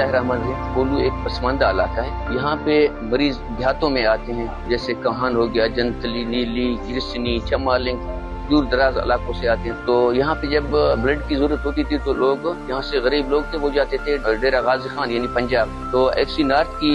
الرحمن الرحیم۔ کولو ایک پسماندہ علاقہ ہے، یہاں پہ مریض دیہاتوں میں آتے ہیں، جیسے کہان ہو گیا، جنتلی، نیلی، گرسنی، چمالنگ، دور دراز علاقوں سے آتے ہیں۔ تو یہاں پہ جب بلڈ کی ضرورت ہوتی تھی تو لوگ یہاں سے غریب لوگ تھے وہ جاتے تھے ڈیرہ غازی خان یعنی پنجاب۔ تو ایف سی نارتھ کی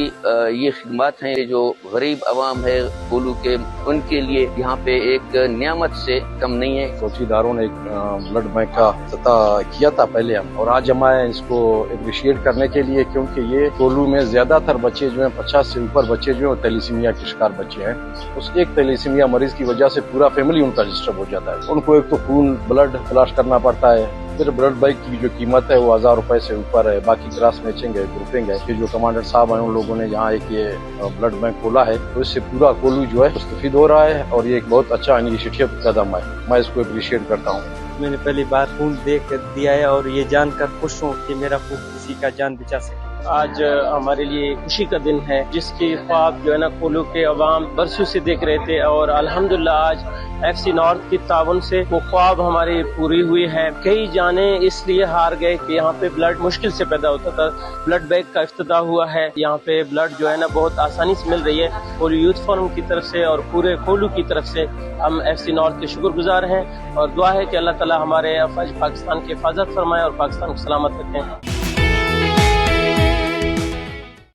یہ خدمات ہیں، جو غریب عوام ہے کولو کے، ان کے لیے یہاں پہ ایک نعمت سے کم نہیں ہے۔ سوچی اداروں نے ایک بلڈ بینک کا افتتاح کیا تھا پہلے ہم، اور آج ہم آئے اس کو اپریشیٹ کرنے کے لیے، کیونکہ یہ کولو میں زیادہ تر بچے جو ہیں 50 سے اوپر بچے جو ہیں تیلیسیمیا کے شکار بچے ہیں۔ اس ایک تیلیسیمیا مریض کی وجہ سے پورا فیملی ان کا ڈسٹرب ہو جاتا ہے۔ ان کو ایک تو خون بلڈ تلاش کرنا پڑتا ہے، پھر بلڈ بینک کی جو قیمت ہے وہ 1000 روپے سے اوپر ہے، باقی کراس میچنگ ہے، گروپنگ ہے۔ کہ جو کمانڈر صاحب ہیں ان لوگوں نے یہاں ایک یہ بلڈ بینک کھولا ہے، تو اس سے پورا کولو جو ہے مستفید ہو رہا ہے، اور یہ ایک بہت اچھا انیشیٹو قدم ہے، میں اس کو اپریشیٹ کرتا ہوں۔ میں نے پہلی بار خون دے کر دیا ہے اور یہ جان کر خوش ہوں کہ میرا خون کسی کا جان بچا سکے۔ آج ہمارے لیے خوشی کا دن ہے، جس کی خواب جو ہے نا کولو کے عوام برسوں سے دیکھ رہے تھے، اور الحمدللہ آج ایف سی نارتھ کی تعاون سے وہ خواب ہماری پوری ہوئی ہے۔ کئی جانیں اس لیے ہار گئے کہ یہاں پہ بلڈ مشکل سے پیدا ہوتا تھا، بلڈ بینک کا افتتاح ہوا ہے، یہاں پہ بلڈ جو ہے نا بہت آسانی سے مل رہی ہے۔ کولو یوتھ فورم کی طرف سے اور پورے کولو کی طرف سے ہم ایف سی نارتھ کے شکر گزار ہیں، اور دعا ہے کہ اللہ تعالی ہمارے افواج پاکستان کی حفاظت فرمائے اور پاکستان کو سلامت رکھیں۔